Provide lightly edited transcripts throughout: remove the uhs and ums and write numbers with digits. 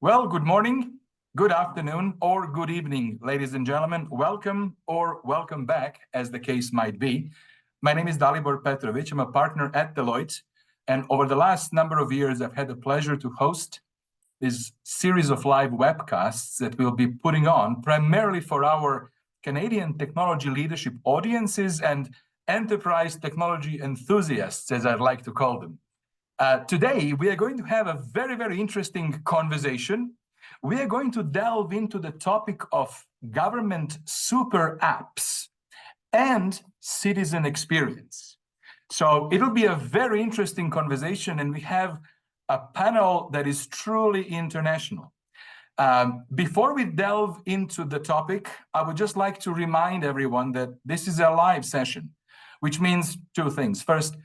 Well, good morning, good afternoon, or good evening, ladies and gentlemen. Welcome or welcome back, as the case might be. My name is Dalibor Petrovic. I'm a partner at Deloitte. And over the last number of years, I've had the pleasure to host this series of live webcasts that we'll be putting on primarily for our Canadian technology leadership audiences and enterprise technology enthusiasts, as I'd like to call them. Today, we are going to have a very, very interesting conversation. We are going to delve into the topic of government super apps and citizen experience. So it'll be a very interesting conversation, and we have a panel that is truly international. Before we delve into the topic, I would just like to remind everyone that this is a live session, which means two things. First,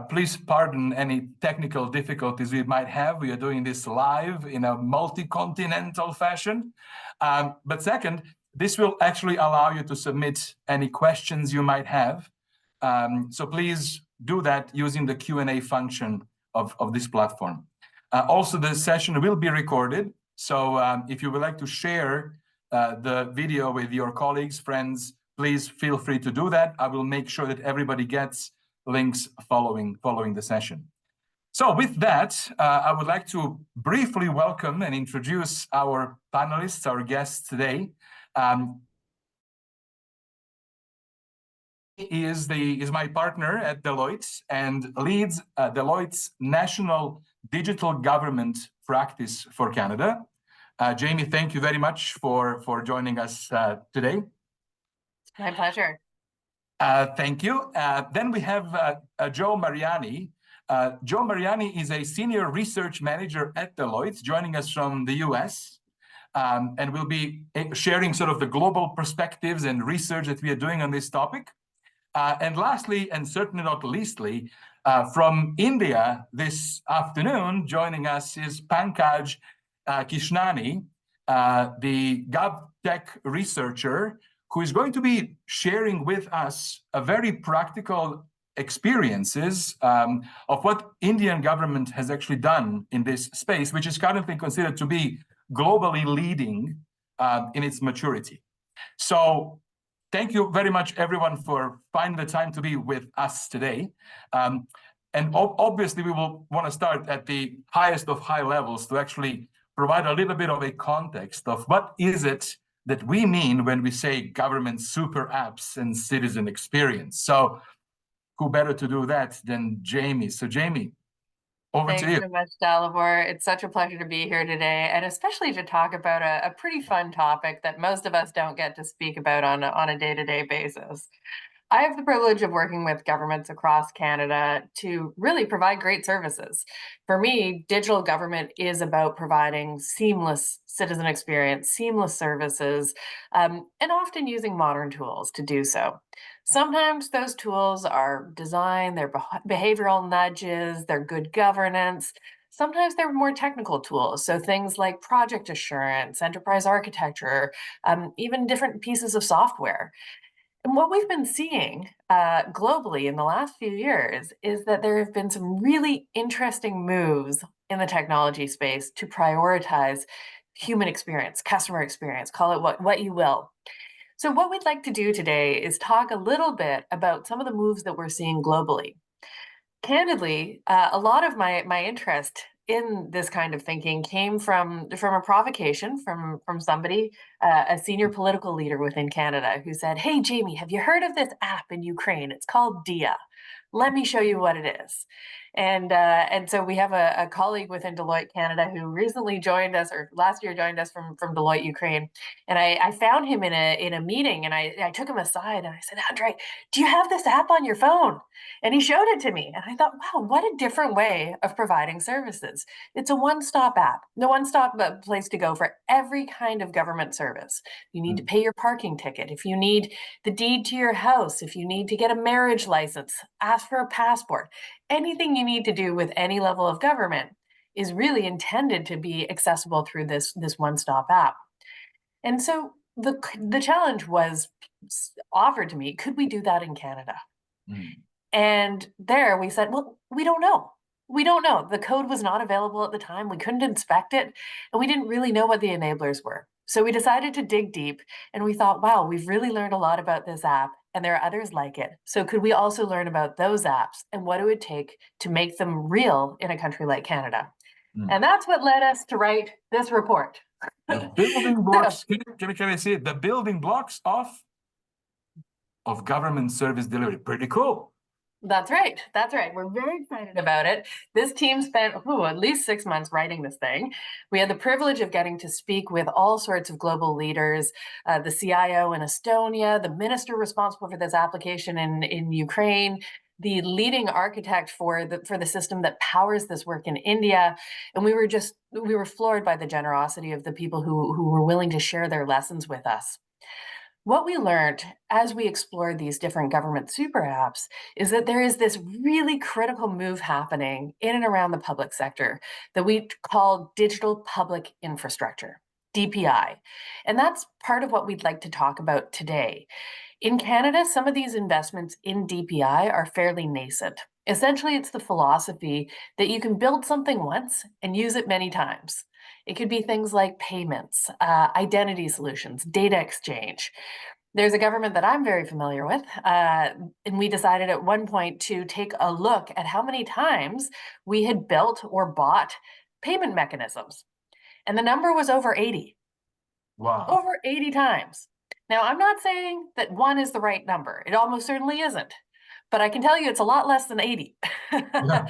please pardon any technical difficulties we might have. We are doing this live in a multi-continental fashion. But second, this will actually allow you to submit any questions you might have. So please do that using the Q&A function of this platform. Also, the session will be recorded. So if you would like to share the video with your colleagues, friends, please feel free to do that. I will make sure that everybody gets links following the session. So with that, I would like to briefly welcome and introduce our panelists, our guests today. He is my partner at Deloitte and leads Deloitte's National Digital Government Practice for Canada. Jaimie, thank you very much for joining us today. My pleasure. Thank you. Then we have Joe Mariani. Joe Mariani is a senior research manager at Deloitte, joining us from the US. And we'll be sharing sort of the global perspectives and research that we are doing on this topic. And lastly, and certainly not leastly, from India this afternoon, joining us is Pankaj Kishnani, the GovTech Researcher, who is going to be sharing with us a very practical experiences of what Indian government has actually done in this space, which is currently considered to be globally leading in its maturity. So thank you very much, everyone, for finding the time to be with us today. And obviously, we will want to start at the highest of high levels to actually provide a little bit of a context of what is it that we mean when we say government super apps and citizen experience. So who better to do that than Jaimie? So Jaimie, over to you. Thanks so much, Dalibor. It's such a pleasure to be here today, and especially to talk about a pretty fun topic that most of us don't get to speak about on a day-to-day basis. I have the privilege of working with governments across Canada to really provide great services. For me, digital government is about providing seamless citizen experience, seamless services, and often using modern tools to do so. Sometimes those tools are design, they're behavioral nudges, they're good governance. Sometimes they're more technical tools, so things like project assurance, enterprise architecture, even different pieces of software. And what we've been seeing globally in the last few years is that there have been some really interesting moves in the technology space to prioritize human experience, customer experience, call it what you will. So what we'd like to do today is talk a little bit about some of the moves that we're seeing globally. Candidly, a lot of my interest in this kind of thinking came from a provocation from somebody, a senior political leader within Canada, who said, "Hey, Jaimie, have you heard of this app in Ukraine? It's called DIA. Let me show you what it is." And so we have a colleague within Deloitte Canada who recently joined us, or last year joined us from Deloitte Ukraine. And I found him in a meeting, and I took him aside and I said, "Andre, do you have this app on your phone?" And he showed it to me. And I thought, wow, what a different way of providing services. It's a one-stop app, the one-stop place to go for every kind of government service. You need to pay your parking ticket. If you need the deed to your house, if you need to get a marriage license, ask for a passport, anything you need to do with any level of government is really intended to be accessible through this one-stop app. And so the challenge was offered to me, could we do that in Canada? And there we said, well, we don't know. We don't know. The code was not available at the time. We couldn't inspect it, and we didn't really know what the enablers were. So we decided to dig deep, and we thought, wow, we've really learned a lot about this app, and there are others like it. So could we also learn about those apps and what it would take to make them real in a country like Canada? And that's what led us to write this report. The building blocks, can I see it? The building blocks of government service delivery. Pretty cool. That's right. That's right. We're very excited about it. This team spent at least 6 months writing this thing. We had the privilege of getting to speak with all sorts of global leaders, the CIO in Estonia, the minister responsible for this application in Ukraine, the leading architect for the system that powers this work in India. And we were floored by the generosity of the people who were willing to share their lessons with us. What we learned as we explored these different government super apps is that there is this really critical move happening in and around the public sector that we call digital public infrastructure, DPI. And that's part of what we'd like to talk about today. In Canada, some of these investments in DPI are fairly nascent. Essentially, it's the philosophy that you can build something once and use it many times. It could be things like payments, identity solutions, data exchange. There's a government that I'm very familiar with, and we decided at one point to take a look at how many times we had built or bought payment mechanisms. And the number was over 80. Wow. Over 80 times. Now, I'm not saying that one is the right number. It almost certainly isn't. But I can tell you it's a lot less than 80. Yeah.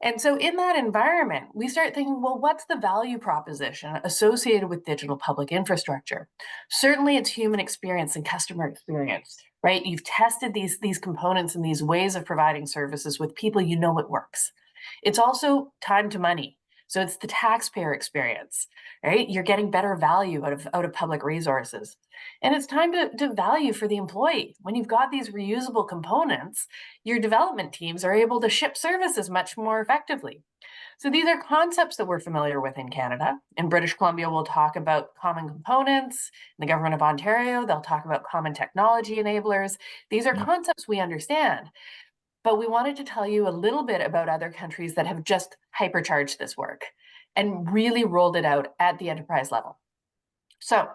And so in that environment, we start thinking, well, what's the value proposition associated with digital public infrastructure? Certainly it's human experience and customer experience, right? You've tested these components and these ways of providing services with people you know it works. It's also time to money. So it's the taxpayer experience, right? You're getting better value out of public resources. And it's time to value for the employee. When you've got these reusable components, your development teams are able to ship services much more effectively. So these are concepts that we're familiar with in Canada. In British Columbia, we'll talk about common components. In the government of Ontario, they'll talk about common technology enablers. These are concepts we understand. But we wanted to tell you a little bit about other countries that have just hypercharged this work and really rolled it out at the enterprise level. So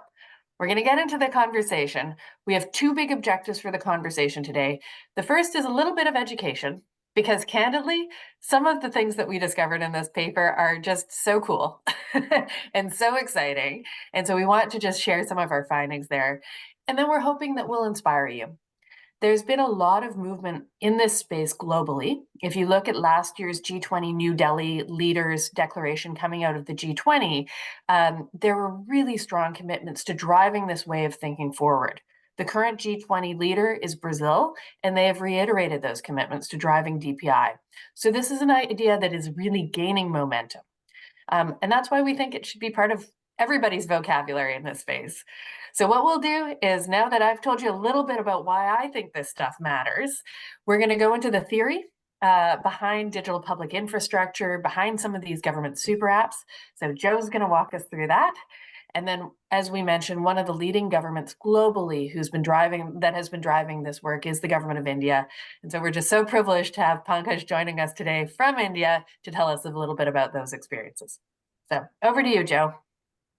we're going to get into the conversation. We have two big objectives for the conversation today. The first is a little bit of education, because candidly, some of the things that we discovered in this paper are just so cool and so exciting. And so we want to just share some of our findings there. And then we're hoping that we'll inspire you. There's been a lot of movement in this space globally. If you look at last year's G20 New Delhi leaders declaration coming out of the G20, there were really strong commitments to driving this way of thinking forward. The current G20 leader is Brazil, and they have reiterated those commitments to driving DPI. So this is an idea that is really gaining momentum. And that's why we think it should be part of everybody's vocabulary in this space. So what we'll do is, now that I've told you a little bit about why I think this stuff matters, we're going to go into the theory behind digital public infrastructure, behind some of these government super apps. So Joe's going to walk us through that. And then, as we mentioned, one of the leading governments globally has been driving this work is the government of India. And so we're just so privileged to have Pankaj joining us today from India to tell us a little bit about those experiences. So over to you, Joe.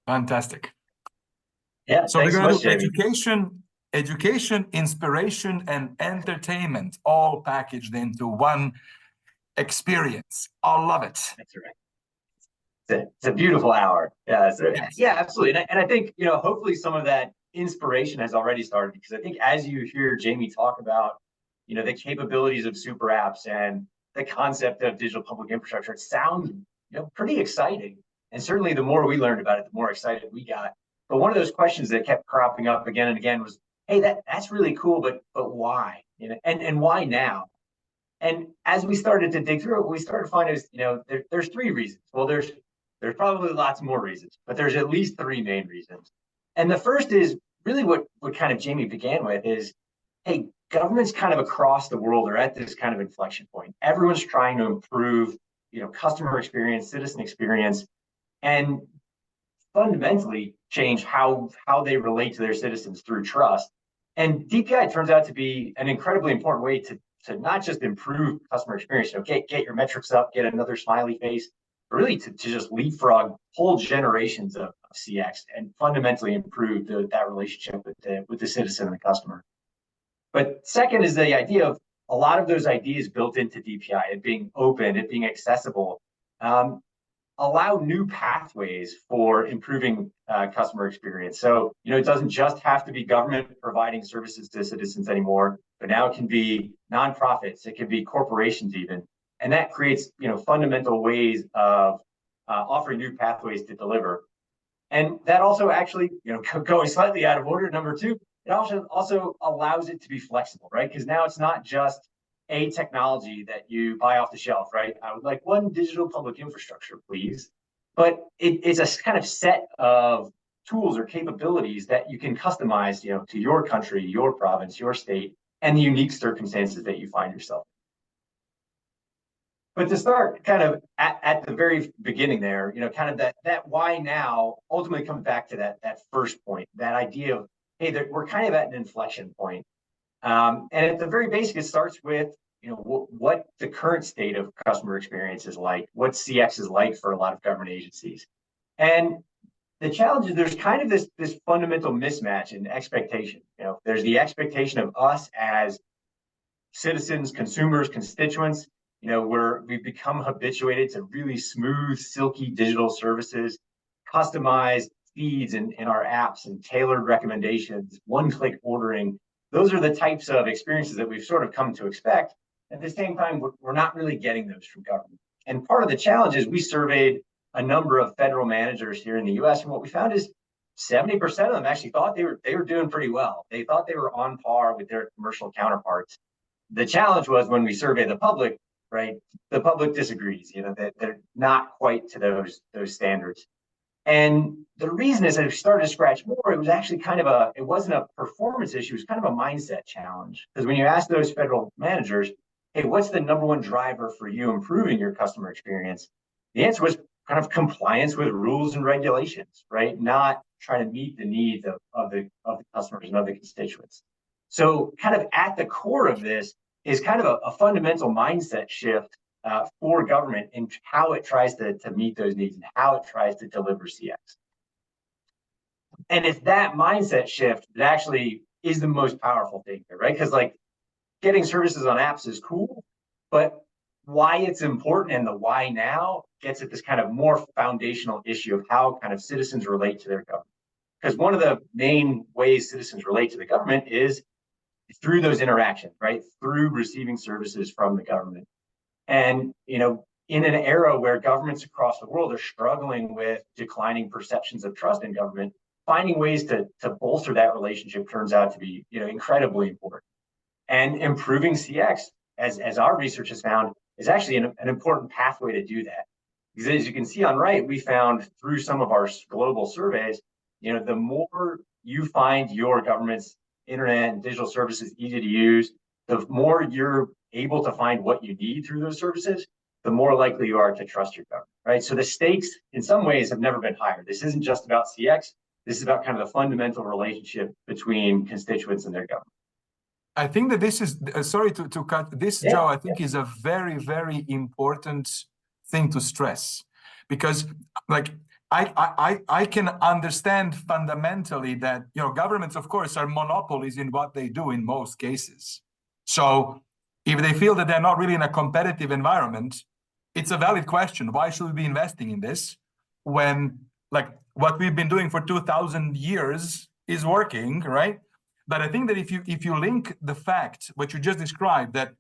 Fantastic. Yeah, so we're going to do Jaimie. education, inspiration, and entertainment, all packaged into one experience. I love it. That's right. It's a beautiful hour. Yeah, yeah, absolutely. And I think, hopefully some of that inspiration has already started, because I think as you hear Jaimie talk about, the capabilities of super apps and the concept of digital public infrastructure, it sounds, pretty exciting. And certainly the more we learned about it, the more excited we got. But one of those questions that kept cropping up again and again was, hey, that's really cool, but why? And why now? And as we started to dig through it, we started to find is, there's three reasons. Well, there's probably lots more reasons, but there's at least three main reasons. And the first is really what kind of Jaimie began with is, hey, governments kind of across the world are at this kind of inflection point. Everyone's trying to improve, customer experience, citizen experience, and fundamentally change how they relate to their citizens through trust. And DPI turns out to be an incredibly important way to to not just improve customer experience, get your metrics up, get another smiley face, but really to just leapfrog whole generations of CX and fundamentally improve that relationship with the citizen and the customer. But second is the idea of a lot of those ideas built into DPI, it being open, it being accessible, allow new pathways for improving customer experience. So, it doesn't just have to be government providing services to citizens anymore, but now it can be nonprofits, it can be corporations even. And that creates, fundamental ways of offering new pathways to deliver. And that also actually, going slightly out of order, number two, it also allows it to be flexible, right? Because now it's not just a technology that you buy off the shelf, right? I would like one digital public infrastructure, please. But it's a kind of set of tools or capabilities that you can customize, to your country, your province, your state, and the unique circumstances that you find yourself. But to start kind of at the very beginning there, kind of that why now ultimately comes back to that first point, that idea of, hey, we're kind of at an inflection point. And at the very basic, it starts with, what the current state of customer experience is like, what CX is like for a lot of government agencies. And the challenge is there's kind of this fundamental mismatch in expectation. There's the expectation of us as citizens, consumers, constituents, we've become habituated to really smooth, silky digital services, customized feeds in our apps and tailored recommendations, one-click ordering. Those are the types of experiences that we've sort of come to expect. At the same time, we're not really getting those from government. And part of the challenge is we surveyed a number of federal managers here in the US, and what we found is 70% of them actually thought they were doing pretty well. They thought they were on par with their commercial counterparts. The challenge was when we survey the public, right? The public disagrees, that they're not quite to those standards. And the reason is that if you started to scratch more, it was actually it wasn't a performance issue, it was kind of a mindset challenge. Because when you ask those federal managers, hey, what's the number one driver for you improving your customer experience? The answer was kind of compliance with rules and regulations, right? Not trying to meet the needs of the customers and of the constituents. So kind of at the core of this is kind of a fundamental mindset shift for government and how it tries to meet those needs and how it tries to deliver CX. And it's that mindset shift that actually is the most powerful thing here, right? Because getting services on apps is cool, but why it's important and the why now gets at this kind of more foundational issue of how kind of citizens relate to their government. Because one of the main ways citizens relate to the government is through those interactions, right? Through receiving services from the government. And, in an era where governments across the world are struggling with declining perceptions of trust in government, finding ways to bolster that relationship turns out to be, incredibly important. And improving CX, as our research has found, is actually an important pathway to do that. Because as you can see on right, we found through some of our global surveys, the more you find your government's internet and digital services easy to use, the more you're able to find what you need through those services, the more likely you are to trust your government, right? So the stakes in some ways have never been higher. This isn't just about CX. This is about kind of the fundamental relationship between constituents and their government. I think that this is, sorry to cut this, yeah, Joe, I think is a very, very important thing to stress, because I can understand fundamentally that, governments, of course, are monopolies in what they do in most cases. So if they feel that they're not really in a competitive environment, it's a valid question. Why should we be investing in this when what we've been doing for 2000 years is working, right? But I think that if you link the fact, what you just described, that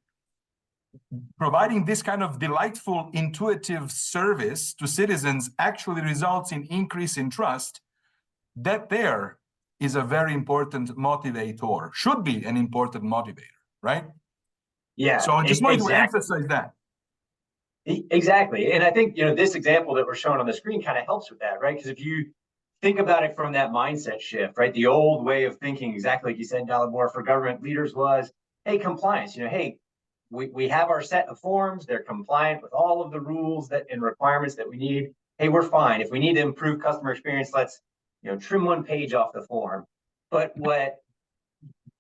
providing this kind of delightful, intuitive service to citizens actually results in increase in trust, that there is a very important motivator, should be an important motivator, right? Yeah. So I just wanted to emphasize that. Exactly. And I think, this example that we're showing on the screen kind of helps with that, right? Because if you think about it from that mindset shift, right? The old way of thinking, exactly like you said, Dalibor, for government leaders was, hey, compliance, hey, we have our set of forms, they're compliant with all of the rules and requirements that we need. Hey, we're fine. If we need to improve customer experience, let's, trim one page off the form. But what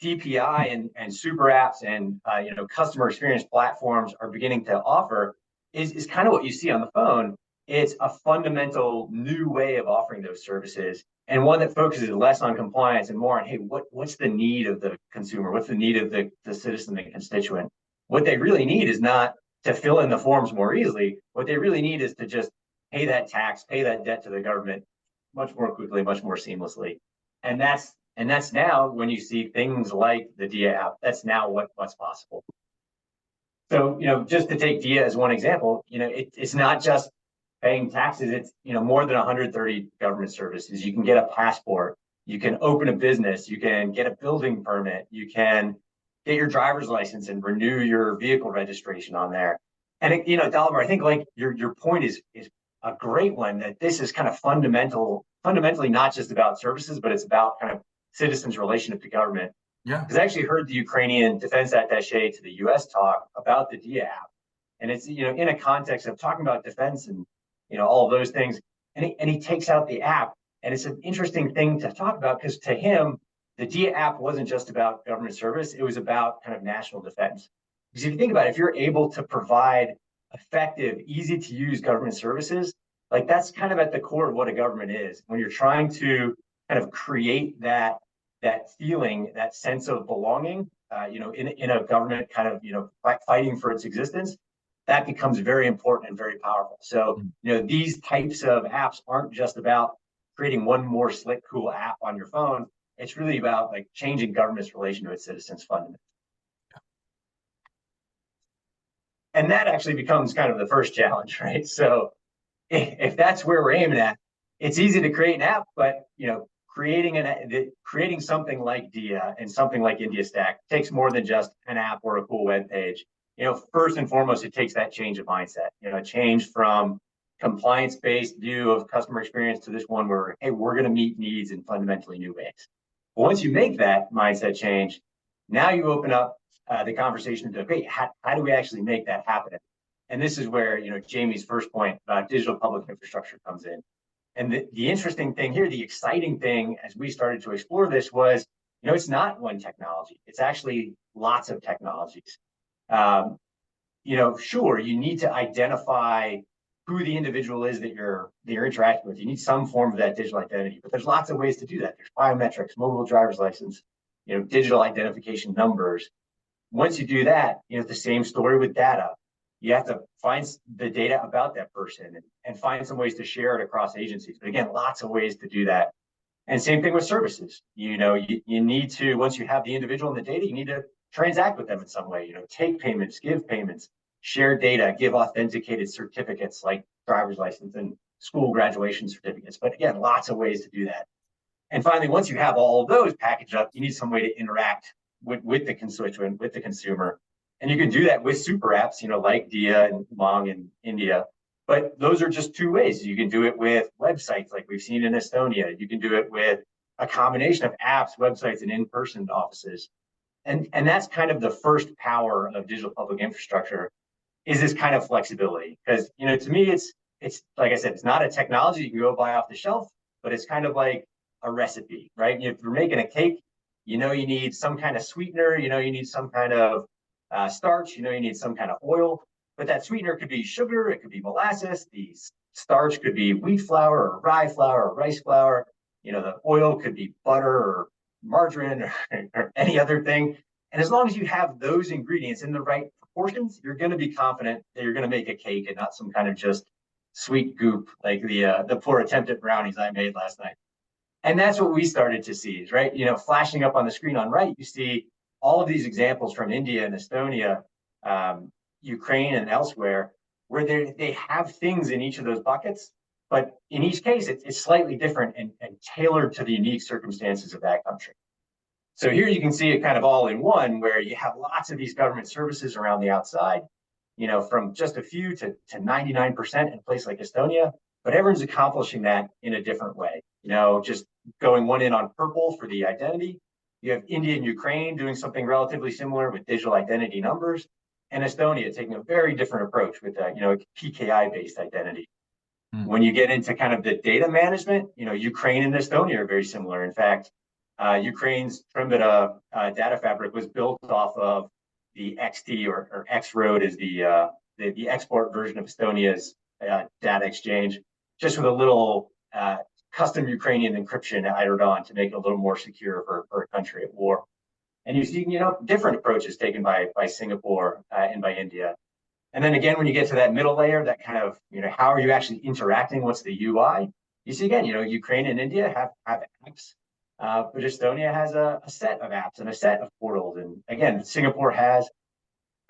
DPI and SuperApps and customer experience platforms are beginning to offer is kind of what you see on the phone. It's a fundamental new way of offering those services, and one that focuses less on compliance and more on, hey, what's the need of the consumer? What's the need of the citizen, the constituent? What they really need is not to fill in the forms more easily. What they really need is to just pay that tax, pay that debt to the government much more quickly, much more seamlessly. And that's now when you see things like the DIA app, that's now what's possible. So, just to take DIA as one example, it's not just paying taxes. It's, more than 130 government services. You can get a passport, you can open a business, you can get a building permit, you can get your driver's license and renew your vehicle registration on there. And, Dalibar, I think like your point is a great one, that this is kind of fundamentally not just about services, but it's about kind of citizens' relationship to government. Yeah. Because I actually heard the Ukrainian defense attaché to the US talk about the DIA app. And it's, in a context of talking about defense and, all of those things. And he takes out the app. And it's an interesting thing to talk about, because to him, the DIA app wasn't just about government service. It was about kind of national defense. Because if you think about it, if you're able to provide effective, easy to use government services, like that's kind of at the core of what a government is. When you're trying to kind of create that feeling, that sense of belonging, in a government kind of, fighting for its existence, that becomes very important and very powerful. So, these types of apps aren't just about creating one more slick, cool app on your phone. It's really about like changing government's relation to its citizens fundamentally. And that actually becomes kind of the first challenge, right? So if that's where we're aiming at, it's easy to create an app, but creating something like DIA and something like India Stack takes more than just an app or a cool web page. First and foremost, it takes that change of mindset, a change from compliance-based view of customer experience to this one where, hey, we're going to meet needs in fundamentally new ways. But once you make that mindset change, now you open up the conversation to, okay, how do we actually make that happen? And this is where, Jaimie's first point about digital public infrastructure comes in. And the interesting thing here, the exciting thing as we started to explore this was, it's not one technology. It's actually lots of technologies. Sure, you need to identify who the individual is that you're interacting with. You need some form of that digital identity, but there's lots of ways to do that. There's biometrics, mobile driver's license, digital identification numbers. Once you do that, the same story with data. You have to find the data about that person and find some ways to share it across agencies. But again, lots of ways to do that. And same thing with services. You need to, once you have the individual and the data, you need to transact with them in some way, take payments, give payments, share data, give authenticated certificates like driver's license and school graduation certificates. But again, lots of ways to do that. And finally, once you have all of those packaged up, you need some way to interact with the constituent, with the consumer. And you can do that with super apps, like DIA and Mong in India. But those are just two ways. You can do it with websites like we've seen in Estonia. You can do it with a combination of apps, websites, and in-person offices. And that's kind of the first power of digital public infrastructure, is this kind of flexibility. Because, to me, it's like I said, it's not a technology you can go buy off the shelf, but it's kind of like a recipe, right? If you're making a cake, you need some kind of sweetener, you need some kind of starch, you need some kind of oil. But that sweetener could be sugar, it could be molasses, the starch could be wheat flour or rye flour or rice flour, the oil could be butter or margarine or any other thing. And as long as you have those ingredients in the right proportions, you're going to be confident that you're going to make a cake and not some kind of just sweet goop like the poor attempt at brownies I made last night. And that's what we started to see, right? Flashing up on the screen on right, you see all of these examples from India and Estonia, Ukraine and elsewhere, where they have things in each of those buckets, but in each case, it's slightly different and tailored to the unique circumstances of that country. So here you can see it kind of all in one, where you have lots of these government services around the outside, from just a few to 99% in a place like Estonia, but everyone's accomplishing that in a different way. Just going one in on purple for the identity. You have India and Ukraine doing something relatively similar with digital identity numbers, and Estonia taking a very different approach with a PKI-based identity. When you get into kind of the data management, Ukraine and Estonia are very similar. In fact, Ukraine's Trimbita data fabric was built off of the XT or X Road is the export version of Estonia's data exchange, just with a little custom Ukrainian encryption added on to make it a little more secure for a country at war. And you see, different approaches taken by Singapore and by India. And then again, when you get to that middle layer, that kind of, how are you actually interacting? What's the UI? You see again, Ukraine and India have apps, but Estonia has a set of apps and a set of portals. And again, Singapore has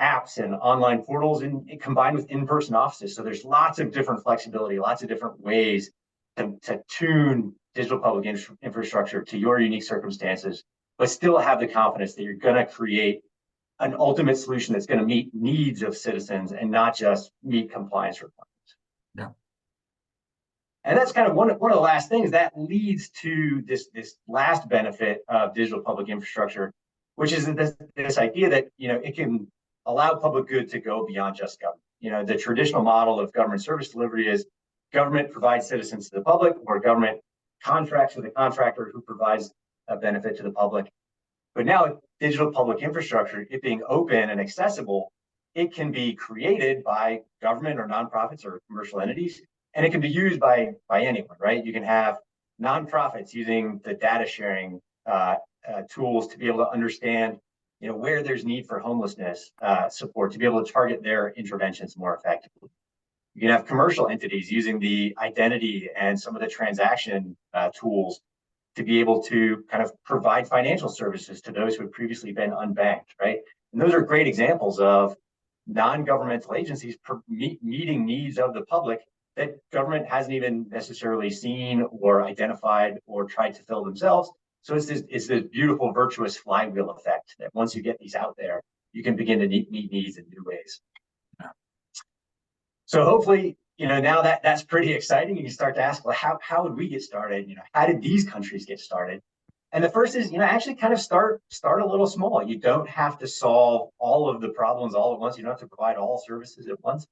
apps and online portals and combined with in-person offices. So there's lots of different flexibility, lots of different ways to tune digital public infrastructure to your unique circumstances, but still have the confidence that you're going to create an ultimate solution that's going to meet needs of citizens and not just meet compliance requirements. Yeah. And that's kind of one of the last things that leads to this last benefit of digital public infrastructure, which is this idea that it can allow public good to go beyond just government. The traditional model of government service delivery is government provides citizens to the public, or government contracts with a contractor who provides a benefit to the public. But now digital public infrastructure, it being open and accessible, it can be created by government or nonprofits or commercial entities, and it can be used by anyone, right? You can have nonprofits using the data sharing tools to be able to understand, where there's need for homelessness support, to be able to target their interventions more effectively. You can have commercial entities using the identity and some of the transaction tools to be able to kind of provide financial services to those who had previously been unbanked, right? And those are great examples of non-governmental agencies meeting needs of the public that government hasn't even necessarily seen or identified or tried to fill themselves. So it's this beautiful virtuous flywheel effect that once you get these out there, you can begin to meet needs in new ways. Yeah. So hopefully, now that's pretty exciting. You can start to ask, well, how would we get started? How did these countries get started? And the first is, actually kind of start a little small. You don't have to solve all of the problems all at once. You don't have to provide all services at once.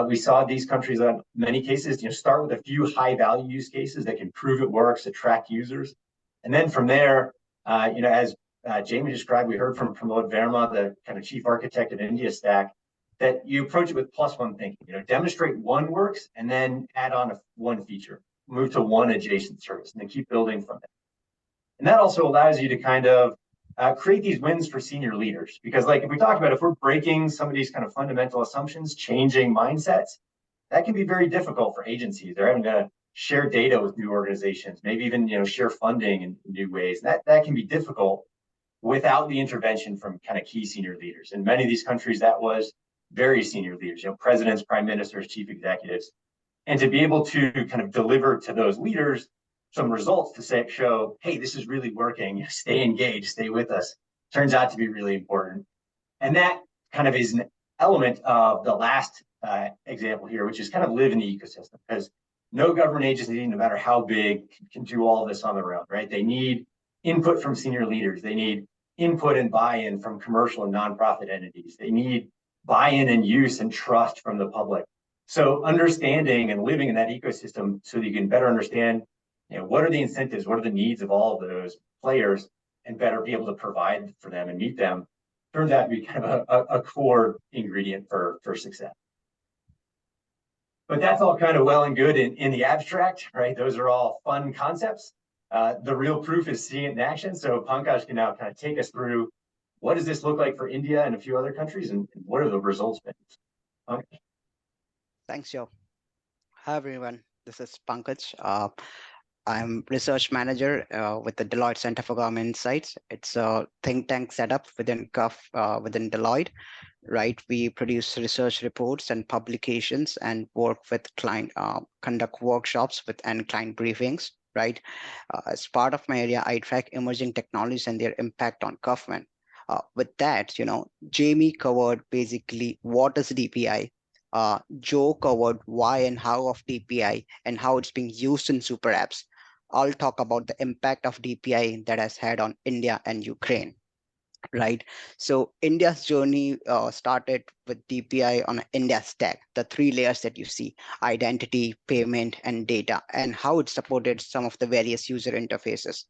We saw these countries in many cases, start with a few high value use cases that can prove it works, attract users. And then from there, as Jaimie described, we heard from Pramod Verma, the kind of chief architect of India Stack, that you approach it with +1 thinking. Demonstrate one works and then add on one feature, move to one adjacent service, and then keep building from it. And that also allows you to kind of create these wins for senior leaders, because if we talk about, if we're breaking some of these kind of fundamental assumptions, changing mindsets, that can be very difficult for agencies. They're having to share data with new organizations, maybe even share funding in new ways. And that can be difficult without the intervention from kind of key senior leaders. In many of these countries, that was very senior leaders, presidents, prime ministers, chief executives, and to be able to kind of deliver to those leaders some results to show, hey, this is really working, stay engaged, stay with us, turns out to be really important. And that kind of is an element of the last example here, which is kind of live in the ecosystem, because no government agency, no matter how big, can do all of this on their own, right? They need input from senior leaders. They need input and buy-in from commercial and nonprofit entities. They need buy-in and use and trust from the public. So understanding and living in that ecosystem so that you can better understand, what are the incentives, what are the needs of all of those players, and better be able to provide for them and meet them, turns out to be kind of a core ingredient for success. But that's all kind of well and good in the abstract, right? Those are all fun concepts. The real proof is seeing it in action. So Pankaj can now kind of take us through, what does this look like for India and a few other countries, and what are the results been? Pankaj. Thanks, Joe. Hi, everyone. This is Pankaj. I'm research manager with the Deloitte Center for Government Insights. It's a think tank setup within within Deloitte, right? We produce research reports and publications and work with client, conduct workshops and client briefings, right? As part of my area, I track emerging technologies and their impact on government. With that, Jaimie covered basically what is DPI. Joe covered why and how of DPI and how it's being used in SuperApps. I'll talk about the impact of DPI that has had on India and Ukraine, right? So India's journey started with DPI on India stack, the 3 layers that you see: identity, payment, and data, and how it supported some of the various user interfaces.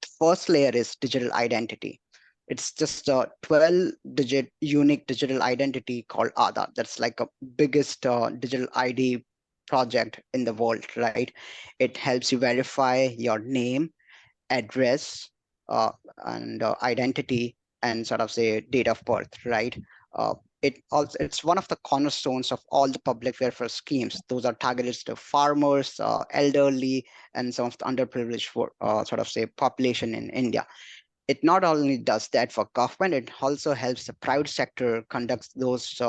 The first layer is digital identity. It's just a 12-digit unique digital identity called Aadhaar. That's like a biggest digital ID project in the world, right? It helps you verify your name, address, uh, and identity, and sort of say date of birth, right? It's one of the cornerstones of all the public welfare schemes. Those are targeted to farmers, elderly, and some of the underprivileged for sort of say population in India. It not only does that for government, it also helps the private sector conduct those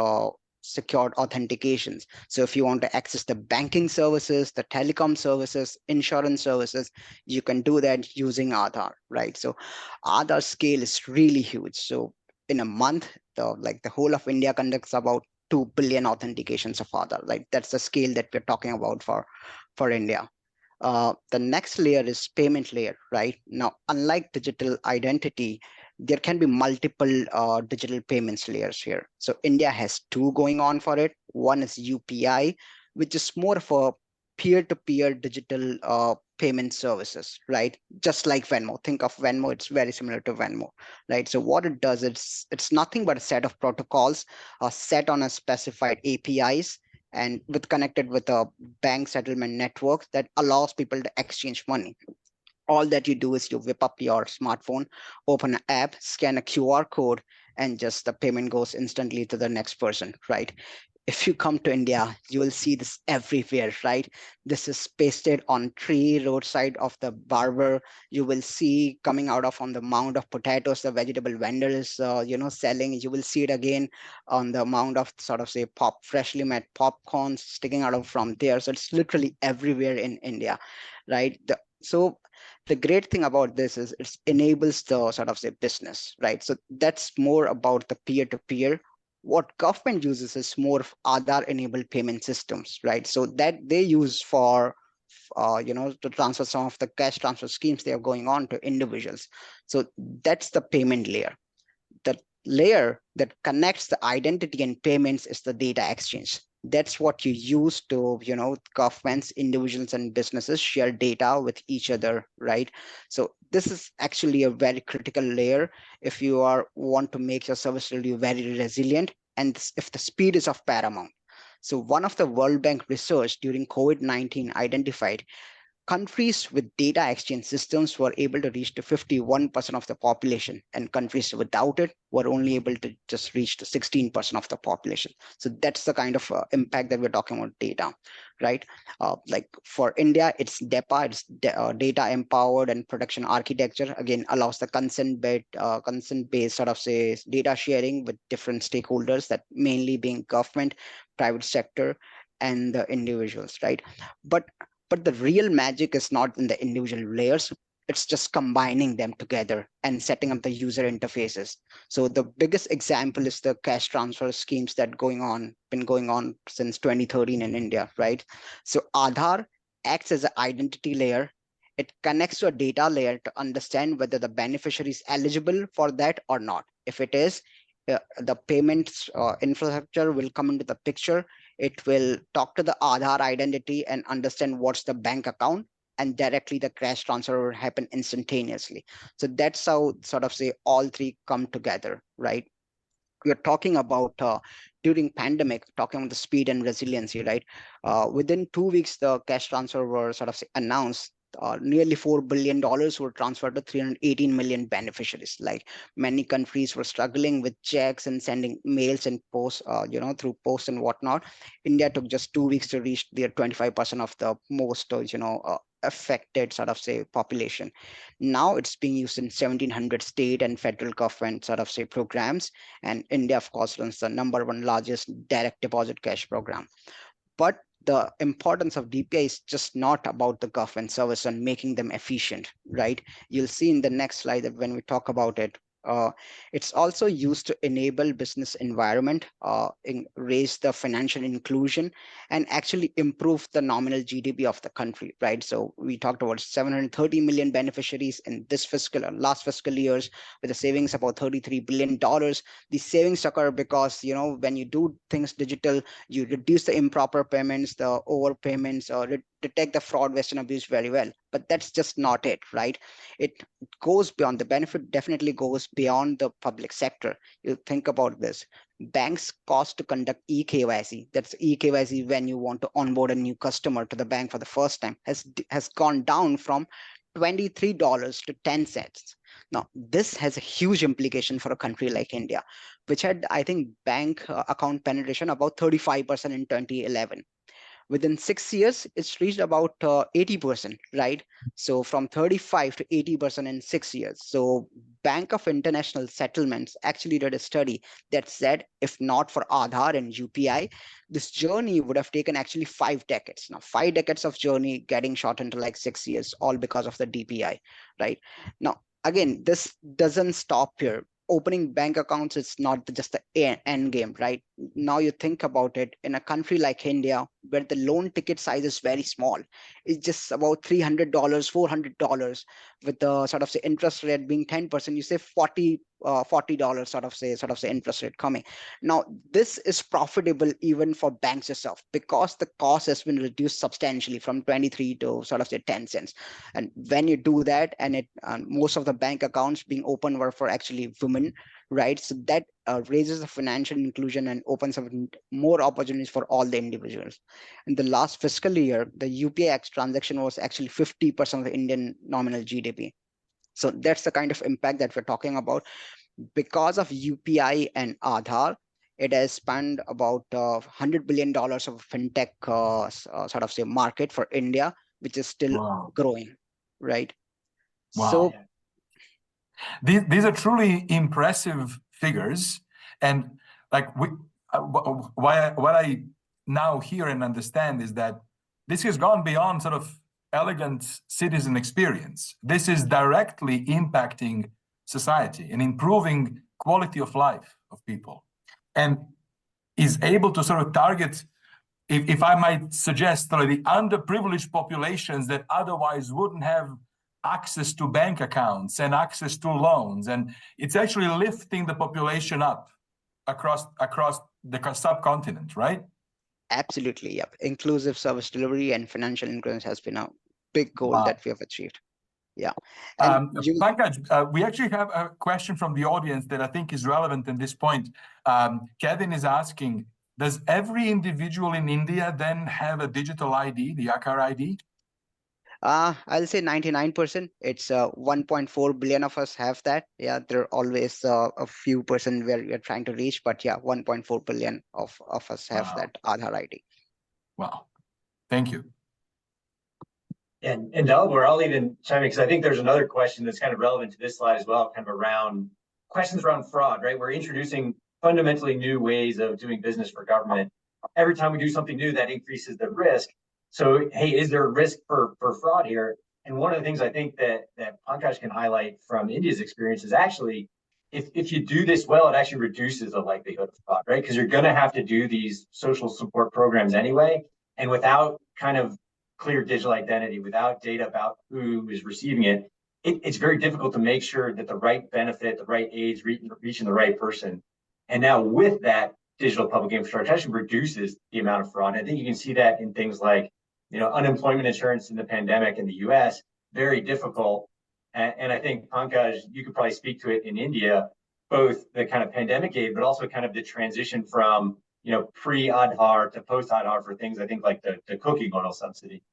secured authentications. So if you want to access the banking services, the telecom services, insurance services, you can do that using Aadhaar, right? So Aadhaar scale is really huge. So in a month, the whole of India conducts about 2 billion authentications of Aadhaar. Like that's the scale that we're talking about for India. The next layer is payment layer, right? Now, unlike digital identity, there can be multiple digital payments layers here. So India has two going on for it. One is UPI, which is more of a peer-to-peer digital payment services, right? Just like Venmo. Think of Venmo, it's very similar to Venmo, right? So what it does, it's nothing but a set of protocols set on a specified APIs and connected with a bank settlement network that allows people to exchange money. All that you do is you whip up your smartphone, open an app, scan a QR code, and just the payment goes instantly to the next person, right? If you come to India, you will see this everywhere, right? This is pasted on tree roadside of the barber. You will see coming out of on the mound of potatoes, the vegetable vendor is, selling. You will see it again on the mound of sort of say freshly made popcorns sticking out of from there. So it's literally everywhere in India, right? So the great thing about this is it enables the sort of say business, right? So that's more about the peer-to-peer. What government uses is more of Aadhaar-enabled payment systems, right? So that they use for, to transfer some of the cash transfer schemes they are going on to individuals. So that's the payment layer. The layer that connects the identity and payments is the data exchange. That's what you use to, governments, individuals, and businesses share data with each other, right? So this is actually a very critical layer if you want to make your service really very resilient, and if the speed is of paramount. So one of the World Bank research during COVID-19 identified countries with data exchange systems were able to reach to 51% of the population, and countries without it were only able to just reach to 16% of the population. So that's the kind of impact that we're talking about data, right? Like for India, it's DEPA, it's data empowered and production architecture. Again, allows the consent-based sort of say data sharing with different stakeholders, that mainly being government, private sector, and the individuals, right? But the real magic is not in the individual layers. It's just combining them together and setting up the user interfaces. So the biggest example is the cash transfer schemes that been going on since 2013 in India, right? So Aadhaar acts as an identity layer. It connects to a data layer to understand whether the beneficiary is eligible for that or not. If it is, the payments infrastructure will come into the picture. It will talk to the Aadhaar identity and understand what's the bank account, and directly the cash transfer will happen instantaneously. So that's how sort of say all three come together, right? We're talking about during pandemic, talking about the speed and resiliency, right? Within 2 weeks, the cash transfer were sort of say announced. Nearly $4 billion were transferred to 318 million beneficiaries. Like many countries were struggling with checks and sending mails and posts, through posts and whatnot. India took just 2 weeks to reach their 25% of the most, affected sort of say population. Now it's being used in 1,700 state and federal government sort of say programs. And India, of course, runs the #1 largest direct deposit cash program. But the importance of DPI is just not about the government service and making them efficient, right? You'll see in the next slide that when we talk about it, it's also used to enable business environment, raise the financial inclusion, and actually improve the nominal GDP of the country, right? So we talked about 730 million beneficiaries in this last fiscal years, with a savings about $33 billion. These savings occur because, when you do things digital, you reduce the improper payments, the overpayments, or detect the fraud, waste, and abuse very well. But that's just not it, right? It goes beyond. The benefit definitely goes beyond the public sector. You think about this. Banks cost to conduct eKYC. That's eKYC when you want to onboard a new customer to the bank for the first time has gone down from $23 to 10 cents. Now, this has a huge implication for a country like India, which had, I think, bank account penetration about 35% in 2011. Within 6 years, it's reached about 80%, right? So from 35 to 80% in 6 years. So Bank of International Settlements actually did a study that said, if not for Aadhaar and UPI, this journey would have taken actually 5 decades. Now, 5 decades of journey getting shortened to like 6 years, all because of the DPI, right? Now, again, this doesn't stop here. Opening bank accounts is not just the end game, right? Now you think about it, in a country like India, where the loan ticket size is very small, it's just about $300, $400, with the sort of say interest rate being 10%, you say $40 sort of say interest rate coming. Now this is profitable even for banks itself, because the cost has been reduced substantially from 23 to sort of say 10 cents. And when you do that, and most of the bank accounts being opened were for actually women, right? So that raises the financial inclusion and opens up more opportunities for all the individuals. In the last fiscal year, the UPI transaction was actually 50% of the Indian nominal GDP. So that's the kind of impact that we're talking about. Because of UPI and Aadhaar, it has spanned about $100 billion of fintech sort of say market for India, which is still growing, right? Wow. So these are truly impressive figures, and like what I now hear and understand is that this has gone beyond sort of elegant citizen experience. This is directly impacting society and improving quality of life of people, and is able to sort of target, if I might suggest, the underprivileged populations that otherwise wouldn't have access to bank accounts and access to loans. And it's actually lifting the population up across the subcontinent, right? absolutely, yep. Inclusive service delivery and financial inclusion has been a big goal that we have achieved. Yeah. And Pankaj, we actually have a question from the audience that I think is relevant in this point. Kevin is asking, does every individual in India then have a digital ID, the Aadhaar ID? I'll say 99%. It's 1.4 billion of us have that. Yeah, there are always a few percent where we're trying to reach, but yeah, 1.4 billion of us have that Aadhaar ID. Wow. Thank you. And Dalibor, I'll even chime in, because I think there's another question that's kind of relevant to this slide as well, kind of around questions around fraud, right? We're introducing fundamentally new ways of doing business for government. Every time we do something new, that increases the risk. So, hey, is there a risk for fraud here? And one of the things I think that Pankaj can highlight from India's experience is actually, if you do this well, it actually reduces the likelihood of fraud, right? Because you're going to have to do these social support programs anyway. And without kind of clear digital identity, without data about who is receiving it, it's very difficult to make sure that the right benefit, the right aids reaching the right person. And now with that digital public infrastructure, actually reduces the amount of fraud. And I think you can see that in things like, unemployment insurance in the pandemic in the US, very difficult. And I think, Pankaj, you could probably speak to it in India, both the kind of pandemic aid, but also kind of the transition from pre-Aadhaar to post-Aadhaar for things, I think, like the cooking oil subsidy.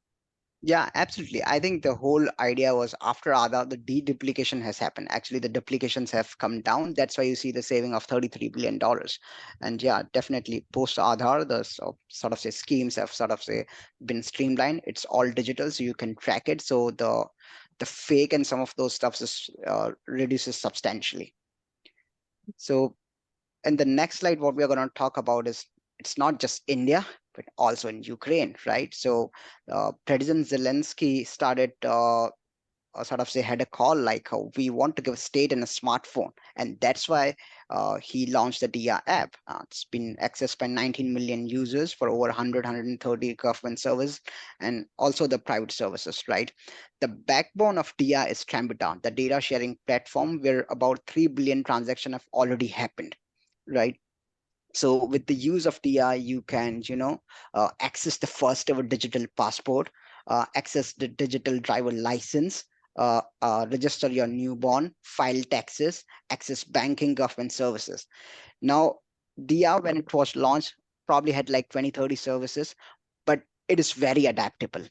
Yeah, absolutely. I think the whole idea was after Aadhaar, the de-duplication has happened. Actually, the duplications have come down. That's why you see the saving of $33 billion. And yeah, definitely post-Aadhaar, the sort of say schemes have sort of say been streamlined. It's all digital, so you can track it. So the fake and some of those stuff is reduces substantially. So in the next slide, what we're going to talk about is, it's not just India, but also in Ukraine, right? So President Zelensky started sort of say had a call like, we want to give a state and a smartphone. And that's why he launched the DIA app. It's been accessed by 19 million users for over 130 government services and also the private services, right? The backbone of DIA is Trambita, the data sharing platform where about 3 billion transactions have already happened, right? So with the use of DI, you can, access the first ever digital passport. access the digital driver license, register your newborn, file taxes, access banking, government services. Now, DIA, when it was launched, probably had like 20, 30 services, but it is very adaptable.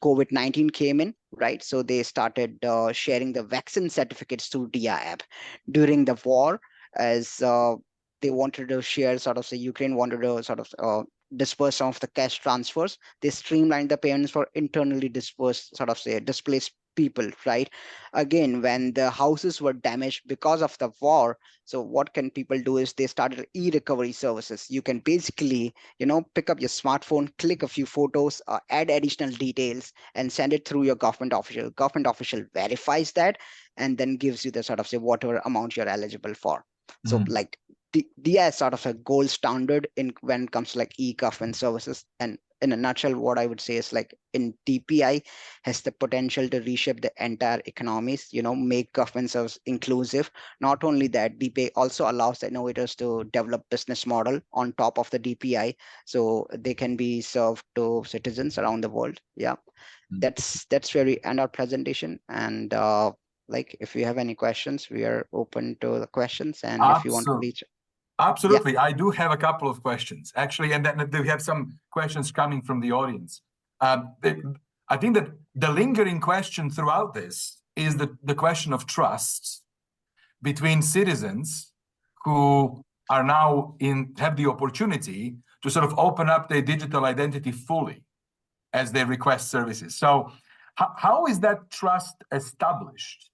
COVID-19 came in, right? So they started sharing the vaccine certificates through DIA app. During the war, as they wanted to share, sort of say Ukraine wanted to sort of disperse some of the cash transfers, they streamlined the payments for internally dispersed, sort of say displaced people, right? Again, when the houses were damaged because of the war, so what can people do is they started e-recovery services. You can basically, pick up your smartphone, click a few photos, add additional details, and send it through your government official. Government official verifies that and then gives you the sort of say whatever amount you're eligible for. So like DIA is sort of a gold standard in when it comes to like e-government services. And in a nutshell, what I would say is like in DPI has the potential to reshape the entire economies, make government service inclusive. Not only that, DPI also allows the innovators to develop business model on top of the DPI, so they can be served to citizens around the world. Yeah, that's where we end our presentation. And like if you have any questions, we are open to the questions. And if you want to reach. Absolutely. I do have a couple of questions, actually, and then we have some questions coming from the audience. I think that the lingering question throughout this is the question of trust between citizens who are now have the opportunity to sort of open up their digital identity fully as they request services. So how is that trust established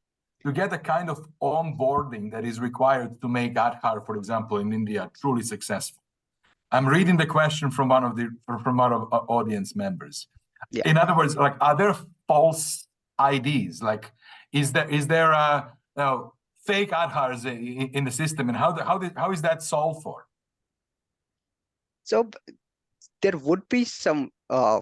to get the kind of onboarding that is required to make Aadhaar, for example, in India, truly successful? I'm reading the question from one of our audience members. Yeah. In other words, like, are there false IDs? Like, is there a fake Aadhaars in the system, and how is that solved for? So there would be some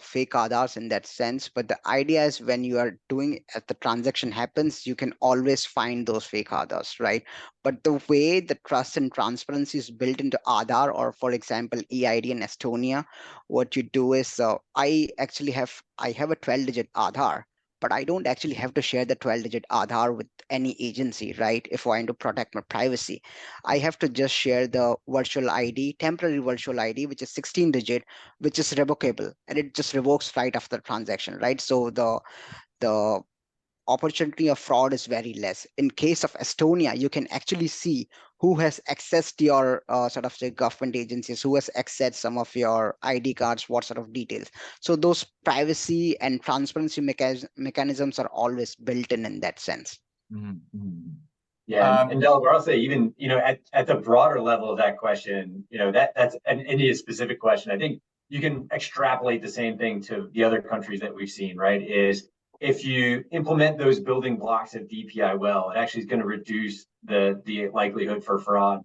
fake Aadhaars in that sense, but the idea is when you are doing as the transaction happens, you can always find those fake Aadhaars, right? But the way the trust and transparency is built into Aadhaar, or for example, EID in Estonia, what you do is I have a 12-digit Aadhaar, but I don't actually have to share the 12-digit Aadhaar with any agency, right? If I want to protect my privacy, I have to just share the virtual ID, temporary virtual ID, which is 16-digit, which is revocable, and it just revokes right after the transaction, right? So the opportunity of fraud is very less. In case of Estonia, you can actually see who has accessed your sort of say government agencies, who has accessed some of your ID cards, what sort of details. So those privacy and transparency mechanisms are always built in that sense. Mm-hmm. Yeah, and Delaware, I'll say even, at the broader level of that question, that's an India specific question. I think you can extrapolate the same thing to the other countries that we've seen, right? Is if you implement those building blocks of DPI well, it actually is going to reduce the likelihood for fraud.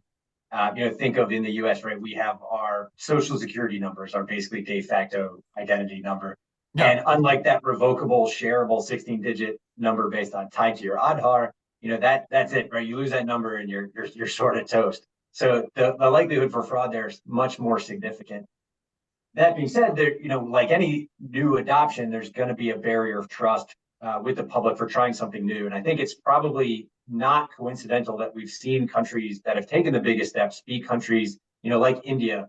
Think of in the US, right? We have our social security numbers are basically de facto identity number. Yeah. And unlike that revocable, shareable 16-digit number based on tied to your Aadhaar, that's it, right? You lose that number and you're sort of toast. So the likelihood for fraud there is much more significant. That being said, there, like any new adoption, there's going to be a barrier of trust with the public for trying something new. And I think it's probably not coincidental that we've seen countries that have taken the biggest steps be countries, like India,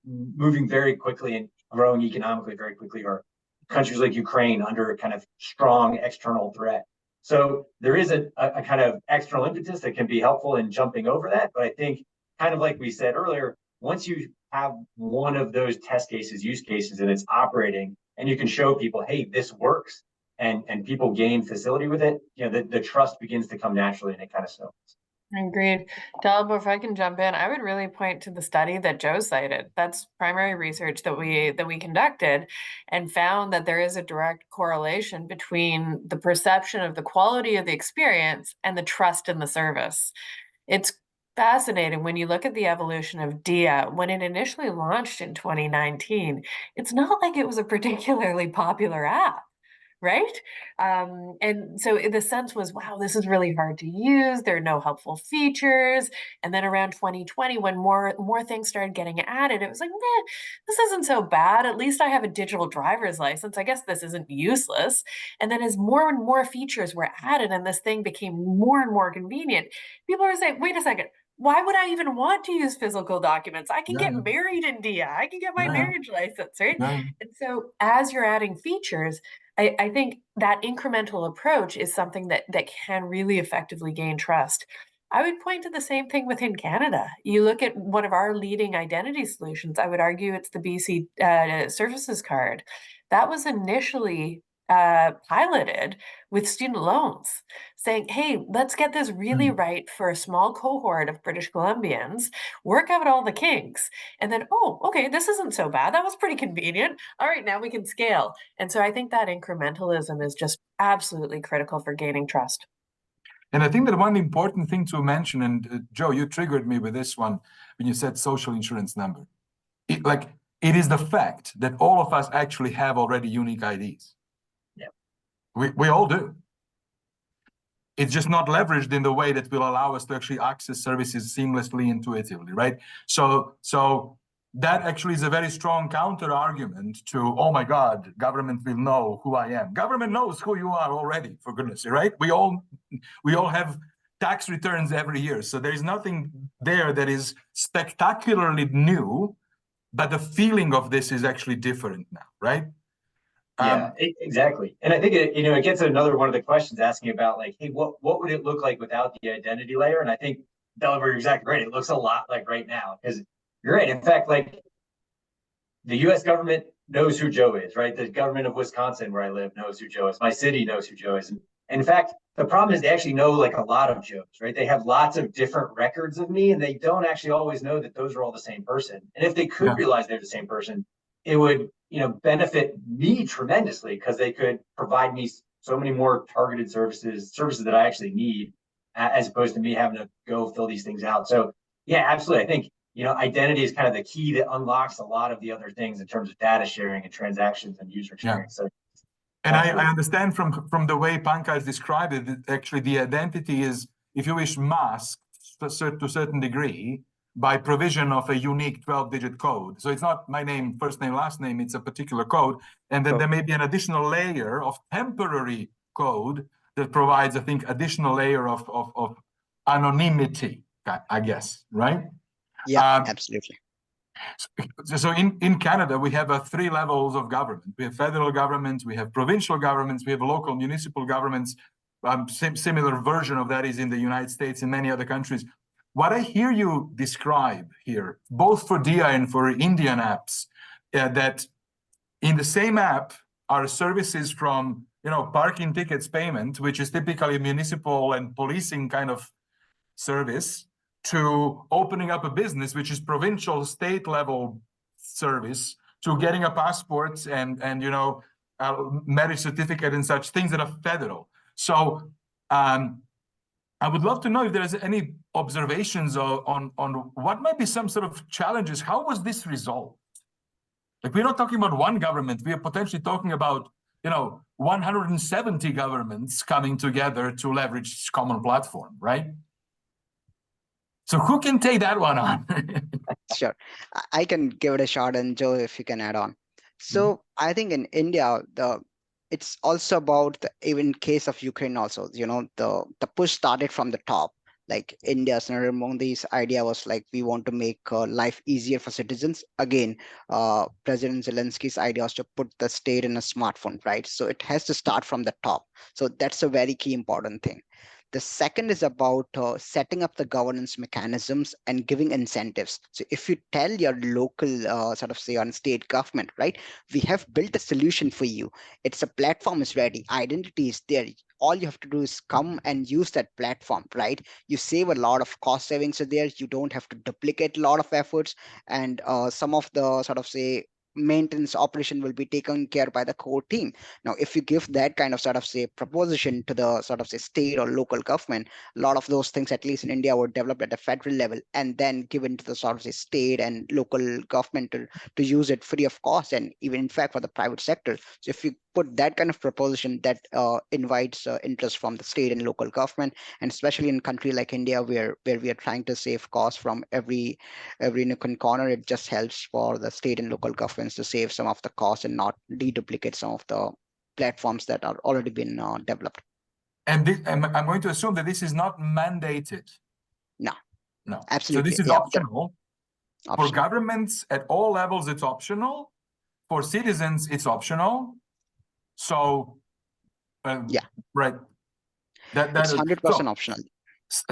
moving very quickly and growing economically very quickly, or countries like Ukraine under kind of strong external threat. So there is a kind of external impetus that can be helpful in jumping over that. But I think, kind of like we said earlier, once you have one of those test cases, use cases, and it's operating, and you can show people, hey, this works, and people gain facility with it, the trust begins to come naturally, and it kind of snowballs. Agreed. Dalibor, if I can jump in, I would really point to the study that Joe cited. That's primary research that we conducted, and found that there is a direct correlation between the perception of the quality of the experience and the trust in the service. It's fascinating when you look at the evolution of DIA. When it initially launched in 2019, it's not like it was a particularly popular app, right? And so the sense was, wow, this is really hard to use. There are no helpful features. And then around 2020, when more things started getting added, it was like, meh, this isn't so bad. At least I have a digital driver's license. I guess this isn't useless. And then as more and more features were added and this thing became more and more convenient, people were saying, wait a second, why would I even want to use physical documents? I can Yeah, get married in DIA. I can get my yeah, marriage license, right? yeah. And so as you're adding features, I think that incremental approach is something that can really effectively gain trust. I would point to the same thing within Canada. You look at one of our leading identity solutions, I would argue it's the BC Services Card. That was initially piloted with student loans, saying, hey, let's get this really right for a small cohort of British Columbians, work out all the kinks, and then, oh, okay, this isn't so bad. That was pretty convenient. All right, now we can scale. And so I think that incrementalism is just absolutely critical for gaining trust. And I think that one important thing to mention, and Joe, you triggered me with this one when you said social insurance number. It is the fact that all of us actually have already unique IDs. Yeah. We all do. It's just not leveraged in the way that will allow us to actually access services seamlessly, intuitively, right? So that actually is a very strong counter argument to, oh my God, government will know who I am. Government knows who you are already, for goodness sake, right? We all have tax returns every year. So there's nothing there that is spectacularly new, but the feeling of this is actually different now, right? Yeah, exactly. And I think it gets at another one of the questions asking about like, hey, what would it look like without the identity layer? And I think Delaware, you're exactly right. It looks a lot like right now, because you're right. In fact, like the US government knows who Joe is, right? The government of Wisconsin, where I live, knows who Joe is. My city knows who Joe is. And in fact, the problem is they actually know like a lot of Joes, right? They have lots of different records of me, and they don't actually always know that those are all the same person. And if they could realize they're the same person, it would, benefit me tremendously, because they could provide me so many more targeted services that I actually need, as opposed to me having to go fill these things out. So yeah, absolutely. I think, identity is kind of the key that unlocks a lot of the other things in terms of data sharing and transactions and user experience. So, and I understand from the way Pankaj described it, that actually the identity is, if you wish, masked to a certain degree by provision of a unique 12-digit code. So it's not my name, first name, last name, it's a particular code. And then there may be an additional layer of temporary code that provides, I think, additional layer of anonymity, I guess, right? Yeah, absolutely. So in Canada, we have 3 levels of government. We have federal government, we have provincial governments, we have local municipal governments. Similar version of that is in the United States and many other countries. What I hear you describe here, both for DIA and for Indian apps, that in the same app are services from, parking tickets payment, which is typically a municipal and policing kind of service, to opening up a business, which is provincial, state level service, to getting a passport and marriage certificate and such things that are federal. So I would love to know if there's any observations on what might be some sort of challenges. How was this resolved? Like, we're not talking about one government. We are potentially talking about, 170 governments coming together to leverage this common platform, right? So who can take that one on? Sure. I can give it a shot, and Joe, if you can add on. So I think in India, it's also about even case of Ukraine also, the push started from the top. Like India's Narendra Modi's idea was like, we want to make life easier for citizens. Again, President Zelensky's idea was to put the state in a smartphone, right? So it has to start from the top. So that's a very key important thing. The second is about setting up the governance mechanisms and giving incentives. So if you tell your local on state government, right, we have built a solution for you. It's a platform is ready. Identity is there. All you have to do is come and use that platform, right? You save a lot of cost savings there. You don't have to duplicate a lot of efforts, and some of the maintenance operation will be taken care by the core team. Now, if you give that kind of proposition to the state or local government, a lot of those things, at least in India, were developed at the federal level and then given to the state and local government to use it free of cost, and even in fact for the private sector. So if you put that kind of proposition that invites interest from the state and local government, and especially in a country like India, where we are trying to save costs from every nook and corner. It just helps for the state and local governments to save some of the costs and not deduplicate some of the platforms that are already been developed. And this, I'm going to assume that this is not mandated. No. No. Absolutely. So this is Yeah, optional. For optional. governments at all levels, it's optional. For citizens, it's optional. So, Mm. right. That It's is 100% so, optional.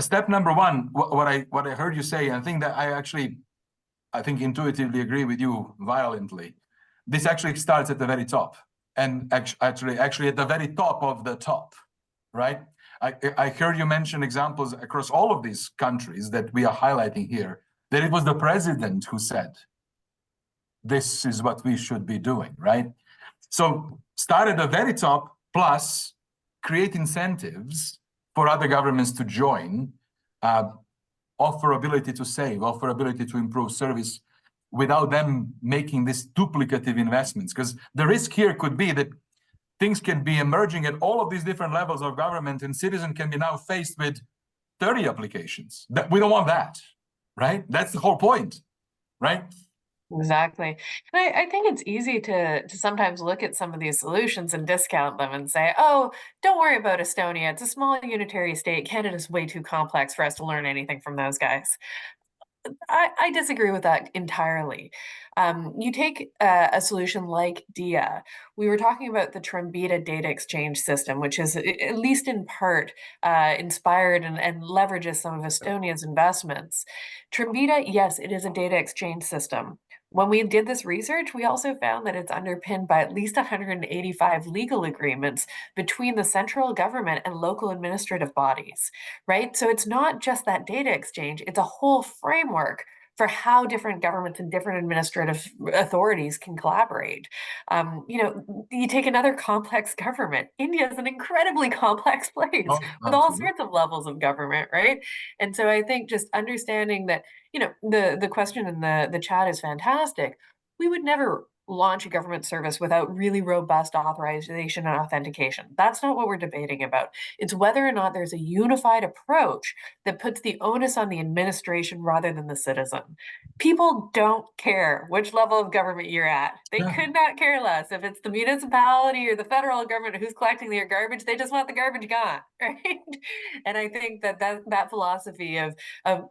Step number one, what I heard you say, I think that I think intuitively agree with you violently. This actually starts at the very top, and actually at the very top of the top, right? I heard you mention examples across all of these countries that we are highlighting here, that it was the president who said, this is what we should be doing, right? So start at the very top, plus create incentives for other governments to join, offer ability to save, offer ability to improve service without them making these duplicative investments. Because the risk here could be that things can be emerging at all of these different levels of government, and citizens can be now faced with 30 applications. We don't want that, right? That's the whole point, right? Exactly. And I think it's easy to sometimes look at some of these solutions and discount them and say, oh, don't worry about Estonia. It's a small unitary state. Canada's way too complex for us to learn anything from those guys. I disagree with that entirely. You take a solution like DIA. We were talking about the Trumbita data exchange system, which is at least in part inspired and leverages some of Estonia's investments. Trumbita, yes, it is a data exchange system. When we did this research, we also found that it's underpinned by at least 185 legal agreements between the central government and local administrative bodies, right? So it's not just that data exchange, it's a whole framework for how different governments and different administrative authorities can collaborate. You take another complex government. India is an incredibly complex place with all sorts of levels of government, right? And so I think just understanding that, the question in the chat is fantastic. We would never launch a government service without really robust authorization and authentication. That's not what we're debating about. It's whether or not there's a unified approach that puts the onus on the administration rather than the citizen. People don't care which level of government you're at. They could not care less. If it's the municipality or the federal government who's collecting their garbage, they just want the garbage gone, right? And I think that philosophy of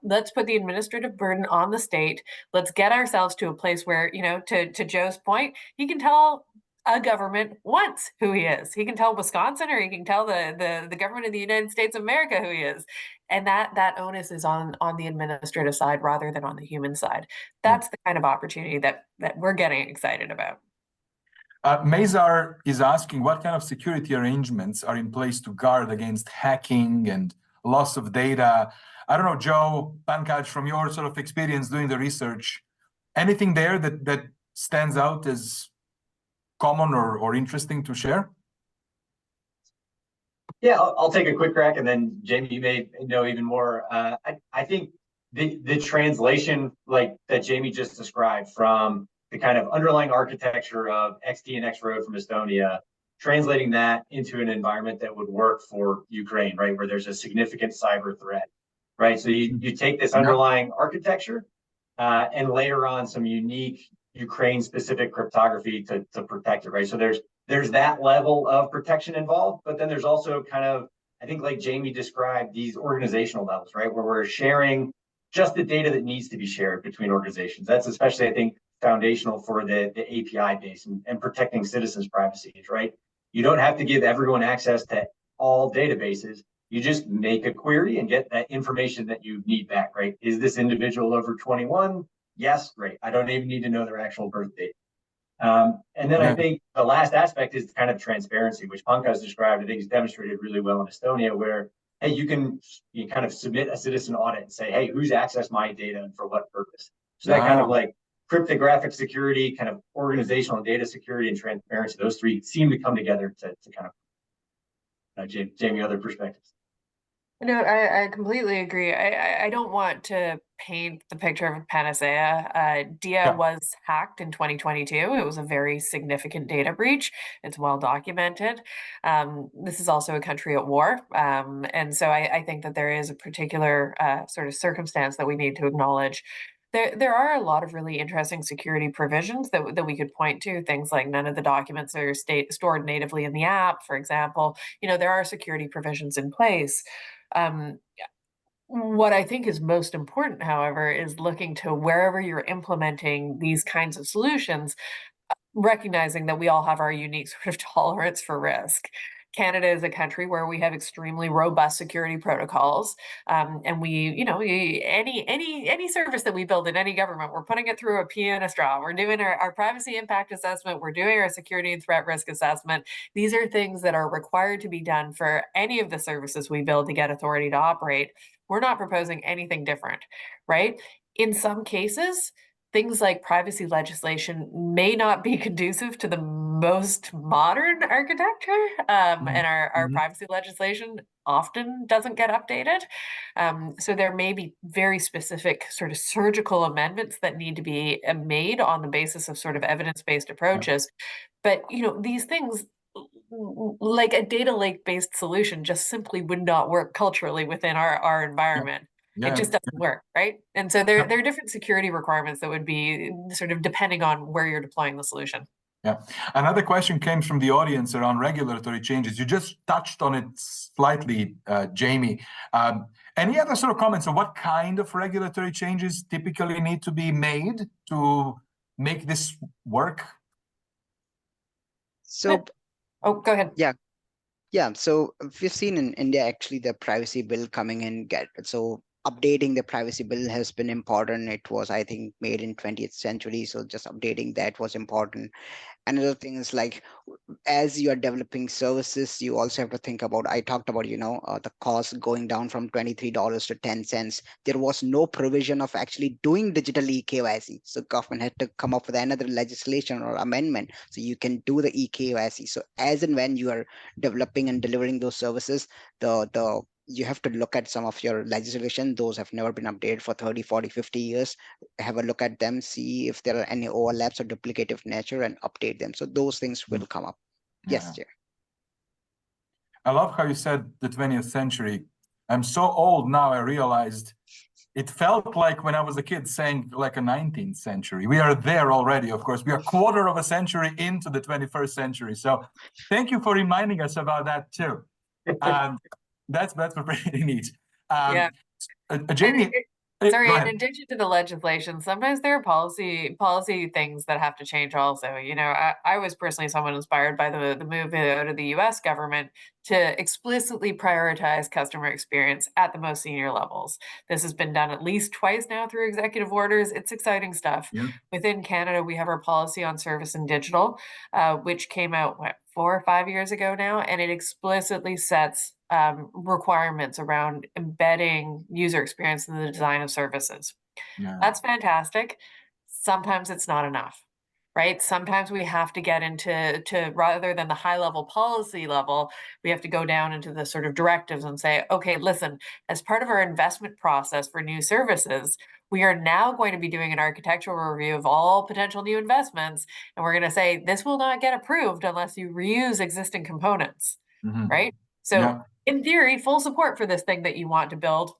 let's put the administrative burden on the state. Let's get ourselves to a place where, to Joe's point, he can tell a government once who he is. He can tell Wisconsin, or he can tell the government of the United States of America who he is. And that onus is on the administrative side rather than on the human side. That's the kind of opportunity that we're getting excited about. Mazar is asking what kind of security arrangements are in place to guard against hacking and loss of data. I don't know, Joe, Pankaj, from your sort of experience doing the research, anything there that stands out as common or interesting to share? Yeah, I'll take a quick crack, and then Jaimie, you may know even more. I think the translation like that Jaimie just described from the kind of underlying architecture of XD and X-Road from Estonia, translating that into an environment that would work for Ukraine, right, where there's a significant cyber threat, right? So you take this underlying architecture and layer on some unique Ukraine-specific cryptography to protect it, right? So there's that level of protection involved, but then there's also kind of, I think like Jaimie described, these organizational levels, right? Where we're sharing just the data that needs to be shared between organizations. That's especially, I think, foundational for the API base and protecting citizens' privacy, right? You don't have to give everyone access to all databases. You just make a query and get that information that you need back, right? Is this individual over 21? Yes, great. I don't even need to know their actual birth date. And then I think the last aspect is kind of transparency, which Pankaj described. I think is demonstrated really well in Estonia, where hey, you kind of submit a citizen audit and say, hey, who's accessed my data and for what purpose? So that kind of like cryptographic security, kind of organizational data security, and transparency, those three seem to come together to kind of Jaimie, other perspectives. No, I completely agree. I don't want to paint the picture of a panacea. DIA Yeah. was hacked in 2022. It was a very significant data breach. It's well documented. This is also a country at war. And so I think that there is a particular sort of circumstance that we need to acknowledge. There are a lot of really interesting security provisions that we could point to, things like none of the documents are stored natively in the app, for example. There are security provisions in place. Um, what I think is most important, however, is looking to wherever you're implementing these kinds of solutions, recognizing that we all have our unique sort of tolerance for risk. Canada is a country where we have extremely robust security protocols, and any service that we build in any government, we're putting it through a pea and a straw. We're doing our privacy impact assessment. We're doing our security and threat risk assessment. These are things that are required to be done for any of the services we build to get authority to operate. We're not proposing anything different, right? In some cases, things like privacy legislation may not be conducive to the most modern architecture, and our privacy legislation often doesn't get updated. So there may be very specific sort of surgical amendments that need to be made on the basis of sort of evidence-based approaches. But these things, like a data lake-based solution, just simply would not work culturally within our environment. It just doesn't work, right? And so there are different security requirements that would be sort of depending on where you're deploying the solution. Yeah. Another question came from the audience around regulatory changes. You just touched on it slightly, Jaimie. Any other sort of comments on what kind of regulatory changes typically need to be made to make this work? So, oh, go ahead. Yeah. So we've seen in India, actually, the privacy bill coming in. So updating the privacy bill has been important. It was, I think, made in 20th century. So just updating that was important. Another thing is, like, as you are developing services, you also have to think about, I talked about, the cost going down from $23 to 10 cents. There was no provision of actually doing digital eKYC. So government had to come up with another legislation or amendment so you can do the eKYC. So as and when you are developing and delivering those services, you have to look at some of your legislation. Those have never been updated for 30, 40, 50 years. Have a look at them, see if there are any overlaps or duplicative nature, and update them. So those things will come up. Yes, Jay. I love how you said the 20th century. I'm so old now, I realized it felt like when I was a kid saying like a 19th century. We are there already, of course. We are a quarter of a century into the 21st century. So thank you for reminding us about that too. That's pretty neat. Yeah. Jaimie, sorry, in addition to the legislation, sometimes there are policy things that have to change also. I was personally someone inspired by the move out of the US government to explicitly prioritize customer experience at the most senior levels. This has been done at least twice now through executive orders. It's exciting stuff. Yeah. Within Canada, we have our policy on service and digital, which came out 4 or 5 years ago now, and it explicitly sets requirements around embedding user experience in the design of services. Yeah. That's fantastic. Sometimes it's not enough, right? Sometimes we have to get into rather than the high level policy level, we have to go down into the sort of directives and say, okay, listen, as part of our investment process for new services, we are now going to be doing an architectural review of all potential new investments. And we're going to say, this will not get approved unless you reuse existing components, right? So in theory, full support for this thing that you want to build,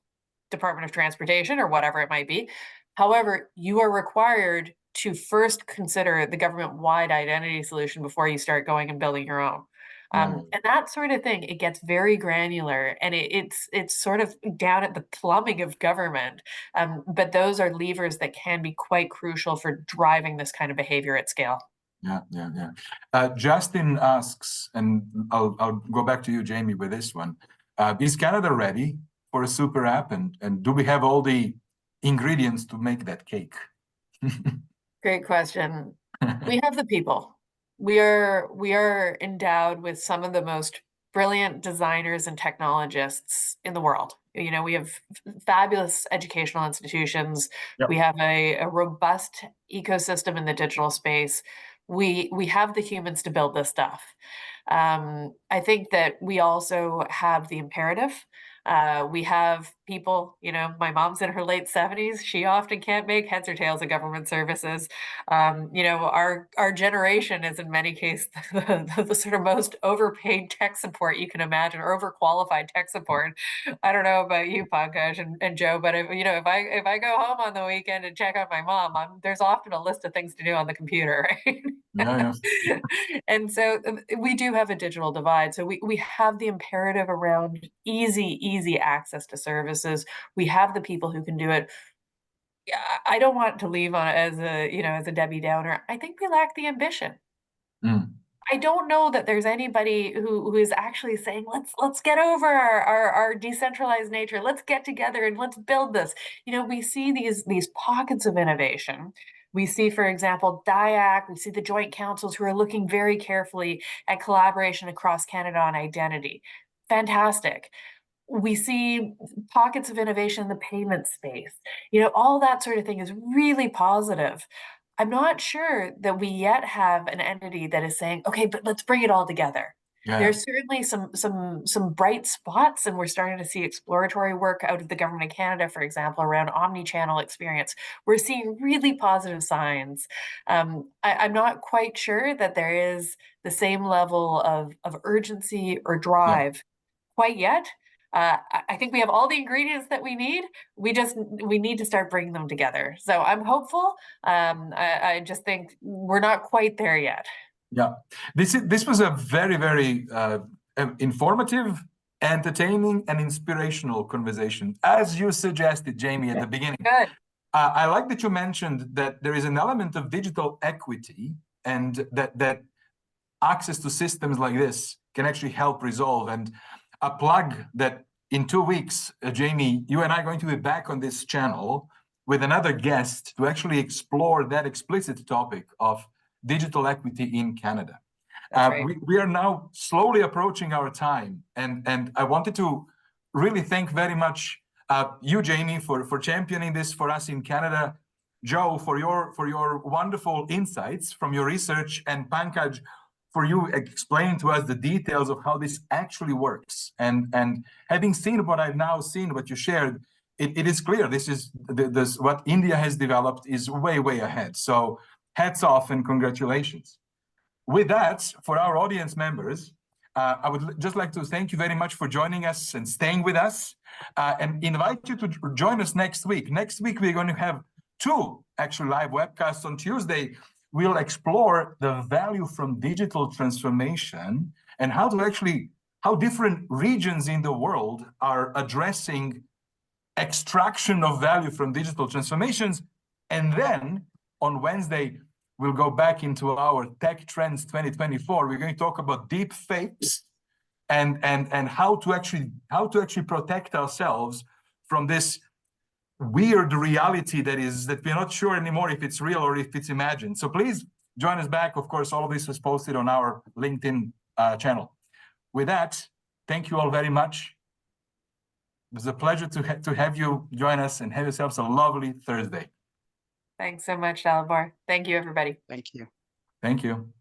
Department of Transportation or whatever it might be. However, you are required to first consider the government-wide identity solution before you start going and building your own. And that sort of thing, it gets very granular, and it's sort of down at the plumbing of government. But those are levers that can be quite crucial for driving this kind of behavior at scale. Yeah. Justin asks, and I'll go back to you, Jaimie, with this one. Is Canada ready for a super app, and do we have all the ingredients to make that cake? Great question. We have the people. We are endowed with some of the most brilliant designers and technologists in the world. We have fabulous educational institutions. Yep. We have a robust ecosystem in the digital space. We have the humans to build this stuff. I think that we also have the imperative We have people, my mom's in her late 70s. She often can't make heads or tails of government services. Our generation is in many cases the sort of most overpaid tech support you can imagine, or overqualified tech support. I don't know about you, Pankaj and Joe, but if I go home on the weekend and check on my mom, there's often a list of things to do on the computer, right? Yeah. And so we do have a digital divide. So we have the imperative around easy access to services. We have the people who can do it. Yeah, I don't want to leave on as a Debbie Downer. I think we lack the ambition. Mm. I don't know that there's anybody who is actually saying, let's get over our decentralized nature. Let's get together and let's build this. We see these pockets of innovation. We see, for example, DIAC, we see the joint councils who are looking very carefully at collaboration across Canada on identity. Fantastic. We see pockets of innovation in the payment space. All that sort of thing is really positive. I'm not sure that we yet have an entity that is saying, okay, but let's bring it all together. Yeah. There's certainly some bright spots, and we're starting to see exploratory work out of the Government of Canada, for example, around omni-channel experience. We're seeing really positive signs. I'm not quite sure that there is the same level of urgency or drive quite yet. I think we have all the ingredients that we need. We need to start bringing them together. So I'm hopeful. I just think we're not quite there yet. Yeah, this was a very informative, entertaining, and inspirational conversation, as you suggested, Jaimie, at the beginning. Good. I like that you mentioned that there is an element of digital equity, and that access to systems like this can actually help resolve. And a plug that in 2 weeks, Jaimie, you and I are going to be back on this channel with another guest to actually explore that explicit topic of digital equity in Canada. Right. We are now slowly approaching our time, and I wanted to really thank very much you, Jaimie, for championing this for us in Canada, Joe, for your wonderful insights from your research, and Pankaj, for you explaining to us the details of how this actually works. And having seen what I've now seen, what you shared, it is clear this what India has developed is way ahead. So hats off and congratulations. With that, for our audience members, I would just like to thank you very much for joining us and staying with us, and invite you to join us next week. Next week, we're going to have 2 actually live webcasts. On Tuesday, we'll explore the value from digital transformation and how different regions in the world are addressing extraction of value from digital transformations. And then on Wednesday, we'll go back into our Tech Trends 2024. We're going to talk about deep fakes and how to actually protect ourselves from this weird reality that we're not sure anymore if it's real or if it's imagined. So please join us back. Of course, all of this is posted on our LinkedIn channel. With that, thank you all very much. It was a pleasure to have you join us, and have yourselves a lovely Thursday. Thanks so much, Dalibor. Thank you, everybody. Thank you. Thank you.